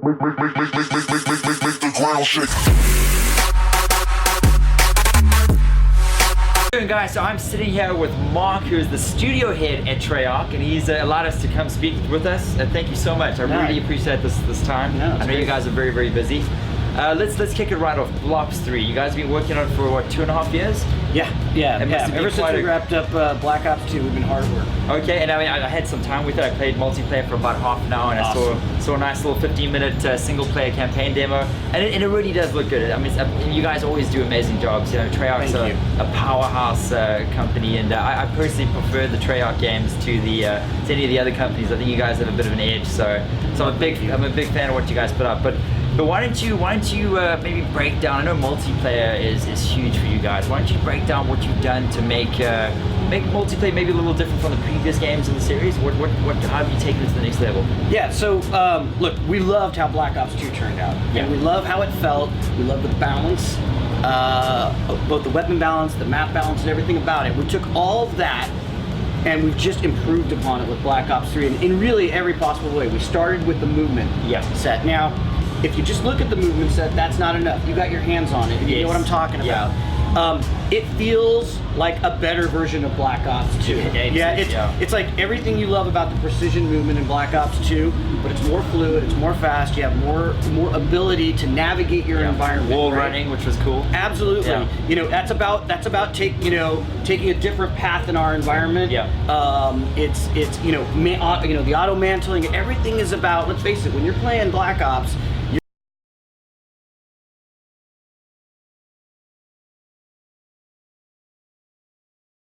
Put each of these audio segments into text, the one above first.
Make the ground shake. Guys, so I'm sitting here with Mark, who is the studio head at Treyarch, and he's allowed us to come speak with us. Thank you so much. I really appreciate this time. No, I know you guys are very, very busy. Let's kick it right off. Black Ops 3. You guys have been working on it for what, 2.5 years? Yeah. Ever since we wrapped up Black Ops 2, we've been hard at work. Okay, and I mean, I had some time with it. I played multiplayer for about half an hour, and Awesome. I saw a nice little 15-minute single-player campaign demo, and it really does look good. I mean, you guys always do amazing jobs. You know, Treyarch's a powerhouse company, and I personally prefer the Treyarch games to any of the other companies. I think you guys have a bit of an edge, so I'm a big fan of what you guys put up. But why don't you maybe break down? I know multiplayer is huge for you guys. Why don't you break down what you've done to make multiplayer maybe a little different from the previous games in the series? How have you taken it to the next level? Yeah. So look, we loved how Black Ops 2 turned out, and we love how it felt. We love the balance, both the weapon balance, the map balance, and everything about it. We took all of that, and we've just improved upon it with Black Ops 3 in really every possible way. We started with the movement set. Now, if you just look at the movement set, that's not enough. You got your hands on it, and you know what I'm talking about. It feels like a better version of Black Ops 2. It's like everything you love about the precision movement in Black Ops 2, but it's more fluid, it's more fast, you have more ability to navigate your environment. Wall running, which was cool. Absolutely. Yeah. You know, that's about taking a different path in our environment. It's the auto mantling, everything is about, let's face it, when you're playing Black Ops,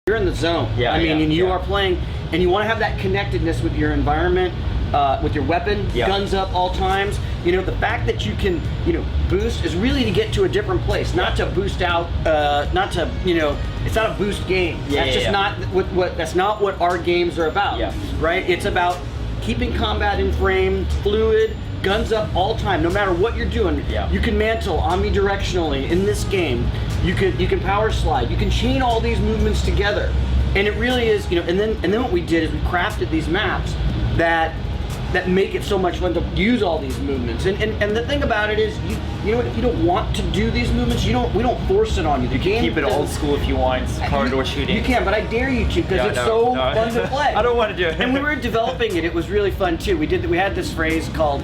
you're in the zone. And you are playing, and you want to have that connectedness with your environment, with your weapon, guns up all times. You know, the fact that you can, boost is really to get to a different place, not to boost out, it's not a boost game. That's not what our games are about. Right? It's about keeping combat in frame, fluid, guns up all time, no matter what you're doing. You can mantle omnidirectionally in this game. You can power slide. You can chain all these movements together, and it really is. And then what we did is we crafted these maps that make it so much fun to use all these movements. And the thing about it is, you know what? If you don't want to do these movements, we don't force it on you. The game keep it old school if you want, corridor shooting. You can, but I dare you to, because it's so fun to play. I don't want to do it. And we were developing it. It was really fun too. We had this phrase called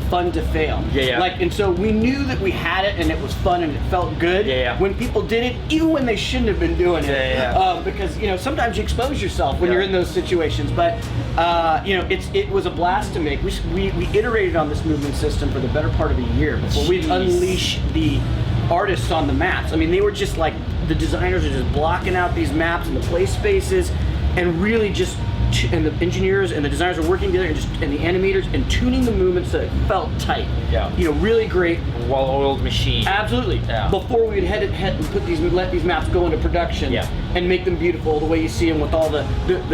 "fun to fail." And so we knew that we had it, and it was fun, and it felt good when people did it, even when they shouldn't have been doing it. Because sometimes you expose yourself when you're in those situations. But it was a blast to make. We iterated on this movement system for the better part of a year before we unleash the artists on the maps. I mean, they were just like, the designers are just blocking out these maps and the play spaces, and really and the engineers and the designers are working together, and the animators, and tuning the movements so it felt tight. Really great. Well-oiled machine. Absolutely. Before we would head and let these maps go into production and make them beautiful the way you see them, with all the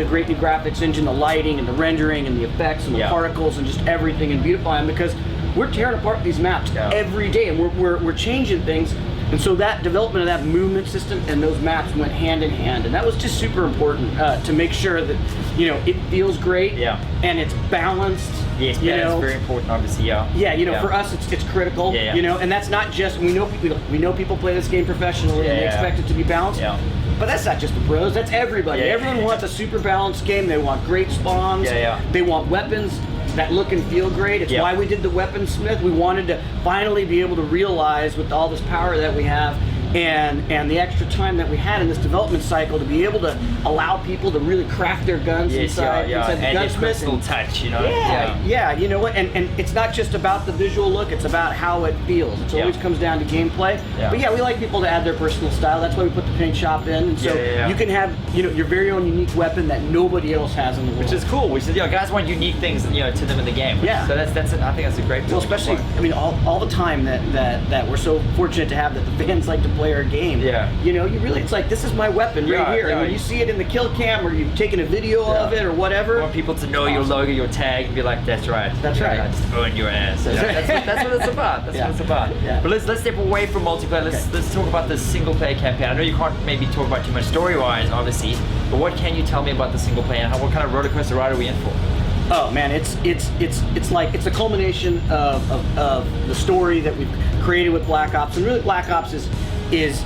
great new graphics engine, the lighting and the rendering and the effects and the particles and just everything, and beautifying, because we're tearing apart these maps every day, and we're changing things. And so that development of that movement system and those maps went hand in hand, and that was just super important to make sure that it feels great and it's balanced. Yes, it's very important, obviously. For us it's critical. And that's not just, we know people play this game professionally and they expect it to be balanced. But that's not just the pros, that's everybody. Everyone wants a super balanced game. They want great spawns. They want weapons that look and feel great. It's why we did the weaponsmith. We wanted to finally be able to realize, with all this power that we have and the extra time that we had in this development cycle, to be able to allow people to really craft their guns inside the gunsmith. Personal touch, you know what? And it's not just about the visual look, it's about how it feels. It always comes down to gameplay. But we like people to add their personal style. That's why we put the paint shop in. And so you can have your very own unique weapon that nobody else has in the world. Which is cool. Which is, guys want unique things, to them in the game. So that's I think that's a great. Well, especially, all the time that we're so fortunate to have, that the fans like to play our game. You really, it's like, this is my weapon right here. And when you see it in the kill cam, or you've taken a video of it or whatever, I want people to know your logo, your tag, and be like, that's right. That's right. I just own your ass. That's what it's about. That's what it's about. But let's step away from multiplayer. Let's talk about the single player campaign. I know you can't maybe talk about too much story wise, obviously, but what can you tell me about the single player, and what kind of roller coaster ride are we in for? Oh man, it's like it's a culmination of the story that we've created with Black Ops, and really Black Ops is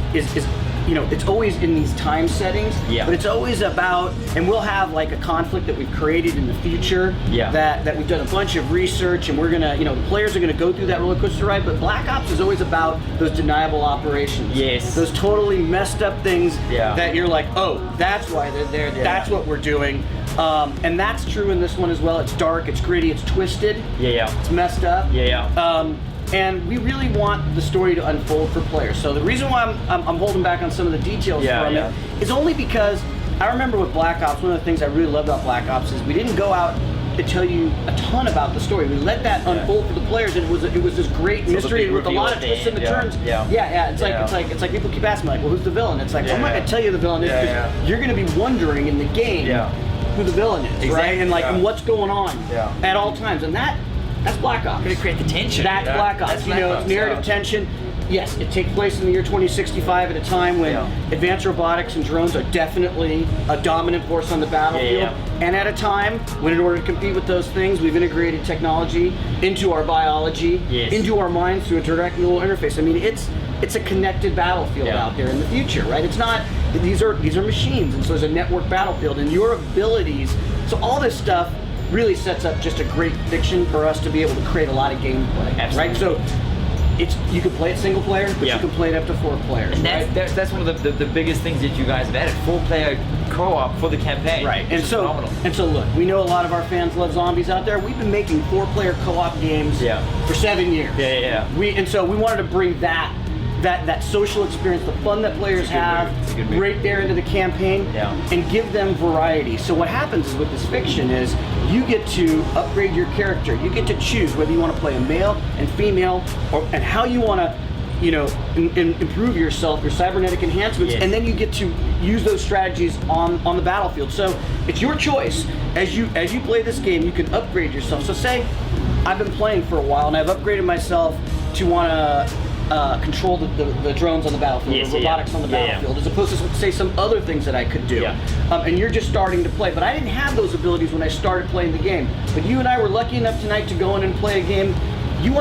you know, it's always in these time settings, but it's always about, and we'll have like a conflict that we've created in the future, that we've done a bunch of research, and we're gonna, you know, the players are gonna go through that roller coaster ride, but Black Ops is always about those deniable operations. Those totally messed up things that you're like, oh, that's why they're there, that's what we're doing. And that's true in this one as well. It's dark, it's gritty, it's twisted, it's messed up. And we really want the story to unfold for players. So the reason why I'm holding back on some of the details from it is only because I remember with Black Ops, one of the things I really loved about Black Ops is we didn't go out to tell you a ton about the story. We let that unfold for the players, and it was this great mystery with a lot of twists and turns. It's like people keep asking me, like, well, who's the villain? It's like, well, I'm not gonna tell you the villain is, because you're gonna be wondering in the game who the villain is, right? And like and what's going on at all times, and that's Black Ops. Gonna create the tension. That's Black Ops. You know, it's narrative tension. Yes, it takes place in the year 2065 at a time when advanced robotics and drones are definitely a dominant force on the battlefield. And at a time when, in order to compete with those things, we've integrated technology into our biology, into our minds through a direct neural interface. I mean, it's a connected battlefield out there in the future, right? It's not, these are machines, and so there's a network battlefield, and your abilities, so all this stuff really sets up just a great fiction for us to be able to create a lot of gameplay, right? So you can play it single player, but you can play it up to 4 players. And that's one of the biggest things that you guys have added, 4-player co-op for the campaign. Right, and so look, we know a lot of our fans love zombies out there. We've been making 4-player co-op games for 7 years. And so we wanted to bring that social experience, the fun that players have, right there into the campaign, and give them variety. So what happens is with this fiction is you get to upgrade your character. You get to choose whether you want to play a male and female, and how you want to, you know, improve yourself, your cybernetic enhancements, and then you get to use those strategies on the battlefield. So it's your choice. As you play this game, you can upgrade yourself. So say I've been playing for a while and I've upgraded myself to want to control the drones on the battlefield, the robotics on the battlefield, as opposed to, say, some other things that I could do. And you're just starting to play. But I didn't have those abilities when I started playing the game. But you and I were lucky enough tonight to go in and play a game. You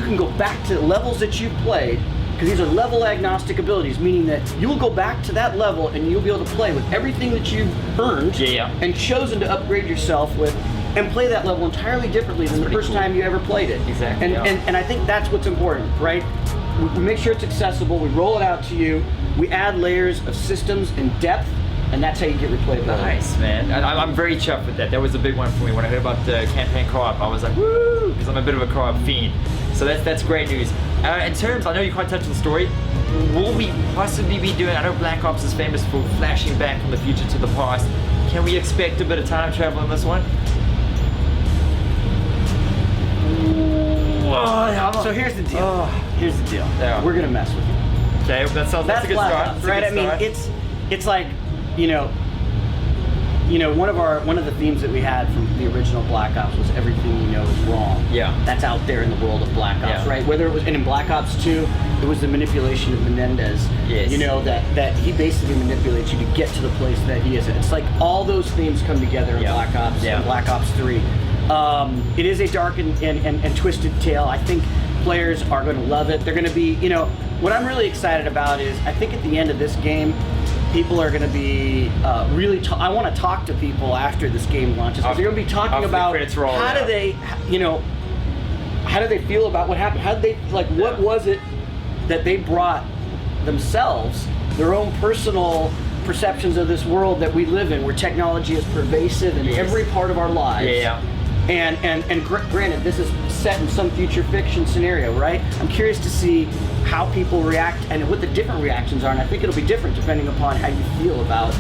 can go back to levels that you played, because these are level agnostic abilities, meaning that you'll go back to that level and you'll be able to play with everything that you've earned and chosen to upgrade yourself with, and play that level entirely differently than the first time you ever played it. And I think that's what's important, right? We make sure it's accessible, we roll it out to you, we add layers of systems and depth, and that's how you get replayability. Nice, man. And I'm very chuffed with that. That was a big one for me. When I heard about the campaign co-op, I was like, woo, because I'm a bit of a co-op fiend. So that's great news. In terms, I know you quite touched on the story, will we possibly be doing, I know Black Ops is famous for flashing back from the future to the past. Can we expect a bit of time travel in this one? So here's the deal. Here's the deal. We're gonna mess with you. Okay, that's a good start. Ops, right? I mean, it's like, you know, one of the themes that we had from the original Black Ops was everything you know is wrong. That's out there in the world of Black Ops, right? Whether it was, and in Black Ops 2, it was the manipulation of Menendez. You know, that he basically manipulates you to get to the place that he is. It's like all those themes come together in Black Ops and Black Ops 3. It is a dark and twisted tale. I think players are going to love it. They're going to be, you know, what I'm really excited about is I think at the end of this game, people are going to be really. I want to talk to people after this game launches, because they're going to be talking about how do they, you know, how do they feel about what happened? How did they, like, what was it that they brought themselves, their own personal perceptions of this world that we live in, where technology is pervasive in every part of our lives. And granted, this is set in some future fiction scenario, right? I'm curious to see how people react and what the different reactions are, and I think it'll be different depending upon how you feel about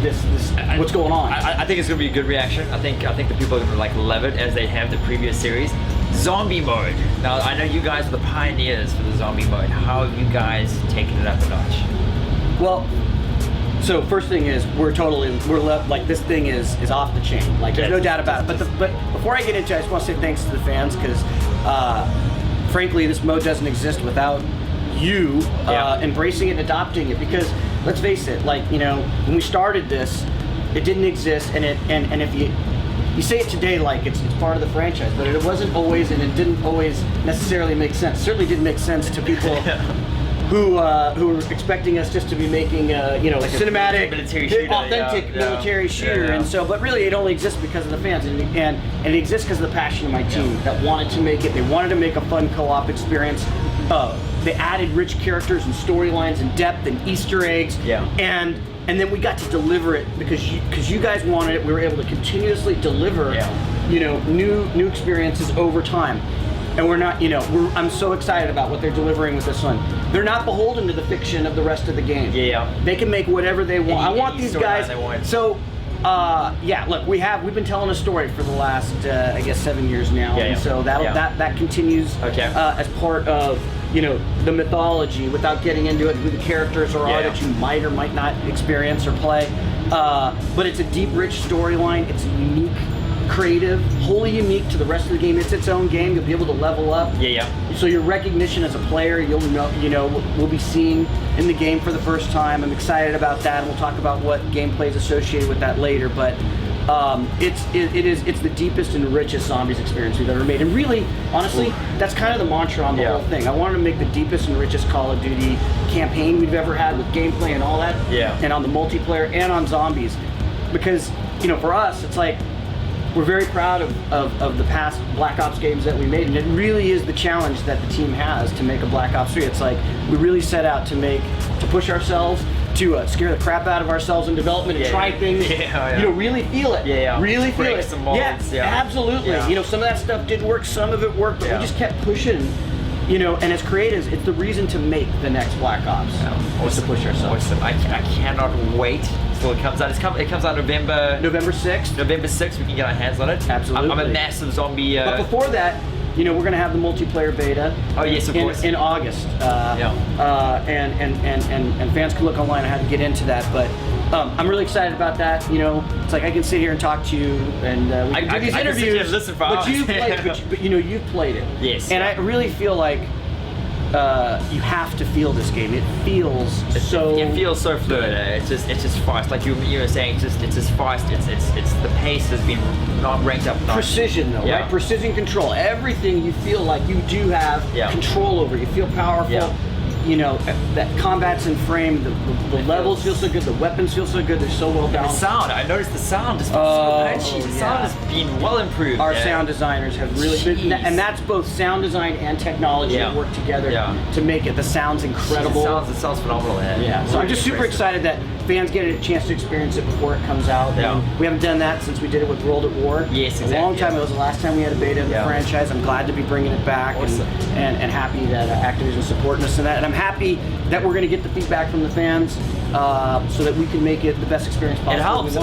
this what's going on. I think it's gonna be a good reaction. I think the people are gonna like love it as they have the previous series. Zombie mode. Now I know you guys are the pioneers for the zombie mode. How have you guys taken it up a notch? Well, so first thing is like, this thing is off the chain. Like, there's no doubt about it. But before I get into it, I just want to say thanks to the fans, because frankly, this mode doesn't exist without you embracing it and adopting it. Because let's face it, like, you know, when we started this, it didn't exist, and if you you say it today like it's part of the franchise, but it wasn't always, and it didn't always necessarily make sense. It certainly didn't make sense to people who were expecting us just to be making like cinematic, military shooter, authentic military shooter, and so, but really it only exists because of the fans, and it exists because of the passion of my team that wanted to make it. They wanted to make a fun co-op experience. They added rich characters and storylines and depth and Easter eggs, and then we got to deliver it because you guys wanted it. We were able to continuously deliver, new experiences over time. And we're not, I'm so excited about what they're delivering with this one. They're not beholden to the fiction of the rest of the game. They can make whatever they want. I want these guys. So, look, we've been telling a story for the last, I guess, 7 years now, and so that continues as part of the mythology, without getting into it, who the characters are that you might or might not experience or play. But it's a deep, rich storyline. It's unique, creative, wholly unique to the rest of the game. It's its own game. You'll be able to level up. So your recognition as a player, we'll be seeing in the game for the first time. I'm excited about that, and we'll talk about what gameplay is associated with that later. But it's the deepest and richest zombies experience we've ever made, and really, honestly, that's kind of the mantra on the whole thing. I wanted to make the deepest and richest Call of Duty campaign we've ever had, with gameplay and all that, and on the multiplayer and on zombies, because for us, it's like, we're very proud of the past Black Ops games that we made, and it really is the challenge that the team has to make a Black Ops 3. It's like, we really set out to push ourselves, to scare the crap out of ourselves in development, and try things, really feel it, really feel break it. some molds, Absolutely. Some of that stuff did work, some of it worked, but we just kept pushing. And as creatives, it's the reason to make the next Black Ops, was to push ourselves. Awesome. I cannot wait till it comes out. It comes out November 6th. November 6th, we can get our hands on it. Absolutely. I'm a massive zombie. But before that, we're going to have the multiplayer beta. Oh yes, of course. In August. And fans can look online on how to get into that. But I'm really excited about that. It's like I can sit here and talk to you, and we can do these interviews. Can listen for but hours. you've played it. But you've played it. Yes. And I really feel like you have to feel this game. It feels so. It feels so fluid. It's just fast. Like you were saying, it's just fast. It's the pace has been not ranked up. Precision though, right? Precision control. Everything you feel like you do have control over. You feel powerful. That combat's in frame, the levels feel so good, the weapons feel so good, they're so well balanced. The sound, I noticed the sound is so patchy. The sound has been well improved. Our sound designers have really been, and that's both sound design and technology that work together to make it. The sound's incredible. It sounds phenomenal. So I'm just super excited that fans get a chance to experience it before it comes out. We haven't done that since we did it with World at War. Yes, exactly. A long time. It was the last time we had a beta in the franchise. I'm glad to be bringing it back, and happy that Activision's supporting us in that. And I'm happy that we're going to get the feedback from the fans, so that we can make it the best experience possible. It helps,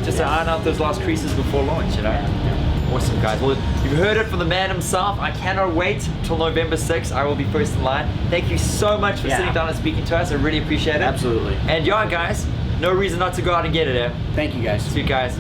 just to iron out those last creases before launch, Awesome, guys. Well, you've heard it from the man himself. I cannot wait till November 6th. I will be first in line. Thank you so much for sitting down and speaking to us. I really appreciate it. Absolutely. And guys, no reason not to go out and get it, Thank you, guys. See you guys.